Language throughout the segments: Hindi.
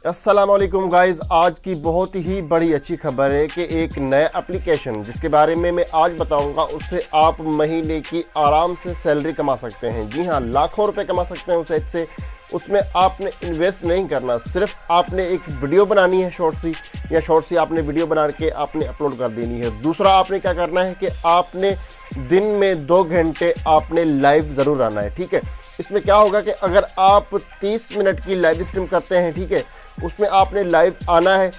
अस्सलाम वालेकुम गाइज़, आज की बहुत ही बड़ी अच्छी खबर है कि एक नया एप्लीकेशन जिसके बारे में मैं आज बताऊंगा, उससे आप महीने की आराम से सैलरी कमा सकते हैं। जी हाँ, लाखों रुपए कमा सकते हैं उस ऐप से। उसमें आपने इन्वेस्ट नहीं करना, सिर्फ आपने एक वीडियो बनानी है शॉर्ट सी आपने वीडियो बना के आपने अपलोड कर देनी है। दूसरा आपने क्या करना है कि आपने दिन में 2 घंटे आपने लाइव ज़रूर आना है। ठीक है, इसमें क्या होगा कि अगर आप 30 मिनट की लाइव स्ट्रीम करते हैं, ठीक है, उसमें आपने लाइव आना है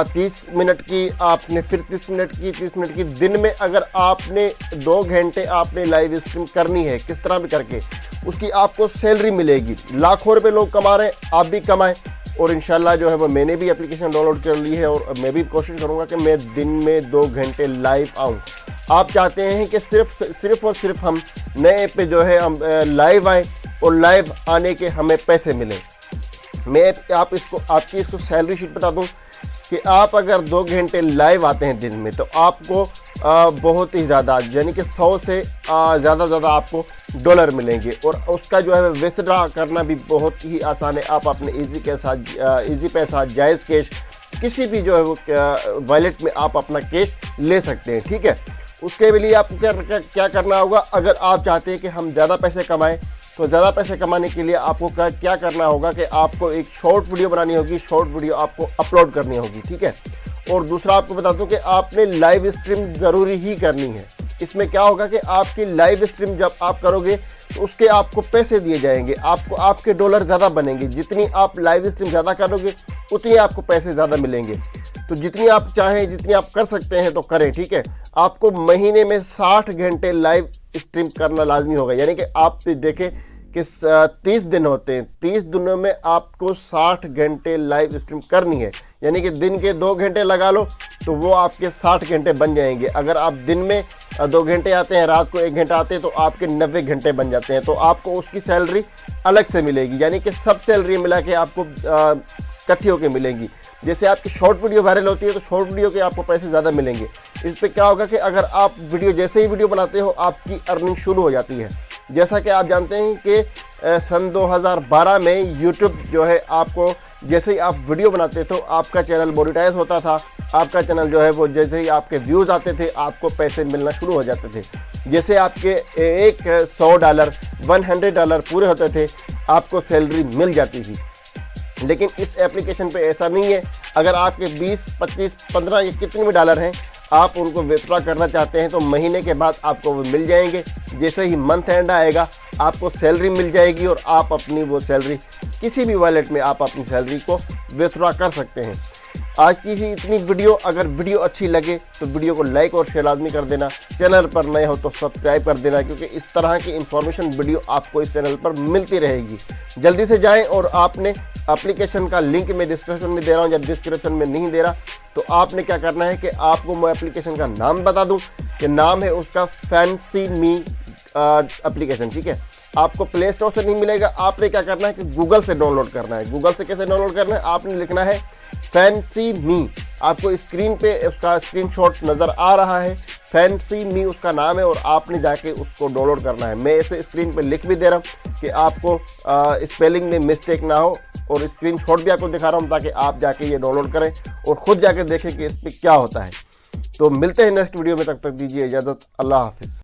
30 मिनट की, आपने फिर 30 मिनट की दिन में अगर आपने 2 घंटे आपने लाइव स्ट्रीम करनी है, किस तरह भी करके उसकी आपको सैलरी मिलेगी। लाखों रुपए लोग कमा रहे हैं, आप भी कमाएं। और इंशाल्लाह जो है वो मैंने भी एप्लीकेशन डाउनलोड कर ली है और मैं भी कोशिश करूंगा कि मैं दिन में 2 घंटे लाइव आऊं। आप चाहते हैं कि सिर्फ और सिर्फ हम नए ऐप पे जो है हम लाइव आएँ और लाइव आने के हमें पैसे मिले। मैं आपकी इसको सैलरी शीट बता दूं कि आप अगर 2 घंटे लाइव आते हैं दिन में तो आपको बहुत ही ज़्यादा यानी कि 100 से ज़्यादा आपको डॉलर मिलेंगे। और उसका जो है विथड्रा करना भी बहुत ही आसान है। आप अपने ईजी पैसा जायज़ कैश किसी भी जो है वो वॉलेट में आप अपना कैश ले सकते हैं। ठीक है, उसके लिए आपको क्या करना होगा, अगर आप चाहते हैं कि हम ज़्यादा पैसे कमाएं तो ज़्यादा पैसे कमाने के लिए आपको क्या करना होगा कि आपको एक शॉर्ट वीडियो बनानी होगी, शॉर्ट वीडियो आपको अपलोड करनी होगी। ठीक है, और दूसरा आपको बता दूं कि आपने लाइव स्ट्रीम ज़रूरी ही करनी है। इसमें क्या होगा कि आपकी लाइव स्ट्रीम जब आप करोगे तो उसके आपको पैसे दिए जाएंगे, आपके डॉलर ज़्यादा बनेंगे। जितनी आप लाइव स्ट्रीम ज़्यादा करोगे उतनी आपको पैसे ज़्यादा मिलेंगे। तो जितनी आप चाहें, जितनी आप कर सकते हैं तो करें। ठीक है, आपको महीने में 60 घंटे लाइव स्ट्रीम करना लाजमी होगा। यानी कि आप देखें कि 30 दिन होते हैं, 30 दिनों में आपको 60 घंटे लाइव स्ट्रीम करनी है। यानी कि दिन के 2 घंटे लगा लो तो वो आपके 60 घंटे बन जाएंगे। अगर आप दिन में 2 घंटे आते हैं, रात को 1 घंटा आते हैं, तो आपके 90 घंटे बन जाते हैं। तो आपको उसकी सैलरी अलग से मिलेगी, यानी कि सब सैलरी मिला के आपको इकट्ठी होकर मिलेंगी। जैसे आपकी शॉर्ट वीडियो वायरल होती है तो शॉर्ट वीडियो के आपको पैसे ज़्यादा मिलेंगे। इस पर क्या होगा कि अगर आप जैसे ही वीडियो बनाते हो आपकी अर्निंग शुरू हो जाती है। जैसा कि आप जानते हैं कि सन 2012 में यूट्यूब जो है आपको जैसे ही आप वीडियो बनाते तो आपका चैनल मोनेटाइज होता था। आपका चैनल जो है वो जैसे ही आपके व्यूज़ आते थे आपको पैसे मिलना शुरू हो जाते थे। जैसे आपके एक $100 $100 पूरे होते थे आपको सैलरी मिल जाती थी। लेकिन इस एप्लीकेशन पे ऐसा नहीं है। अगर आपके 20, 25, 15 या कितने भी डॉलर हैं, आप उनको विथड्रॉ करना चाहते हैं तो महीने के बाद आपको वो मिल जाएंगे। जैसे ही मंथ एंड आएगा आपको सैलरी मिल जाएगी और आप अपनी वो सैलरी किसी भी वॉलेट में आप अपनी सैलरी को विथड्रॉ कर सकते हैं। आज की ही इतनी वीडियो, अगर वीडियो अच्छी लगे तो वीडियो को लाइक और शेयर लाजमी कर देना। चैनल पर नए हो तो सब्सक्राइब कर देना, क्योंकि इस तरह की इंफॉर्मेशन वीडियो आपको इस चैनल पर मिलती रहेगी। जल्दी से जाएं और आपने एप्लीकेशन का लिंक मैं डिस्क्रिप्शन में दे रहा हूं, जब डिस्क्रिप्शन में नहीं दे रहा तो आपने क्या करना है कि आपको मैं एप्लीकेशन का नाम बता दूं कि नाम है उसका फैंसी मी एप्लीकेशन। ठीक है, आपको प्ले स्टोर से नहीं मिलेगा। आपने क्या करना है कि गूगल से डाउनलोड करना है। गूगल से कैसे डाउनलोड करना है, आपने लिखना है फैंसी मी। आपको स्क्रीन पे उसका स्क्रीनशॉट नज़र आ रहा है, फैंसी मी उसका नाम है और आपने जाके उसको डाउनलोड करना है। मैं इसे स्क्रीन पे लिख भी दे रहा हूँ कि आपको स्पेलिंग में मिस्टेक ना हो, और स्क्रीनशॉट भी आपको दिखा रहा हूँ ताकि आप जाके ये डाउनलोड करें और ख़ुद जाके देखें कि इस पर क्या होता है। तो मिलते हैं नेक्स्ट वीडियो में, तब तक दीजिए इजाज़त। अल्लाह हाफिज़।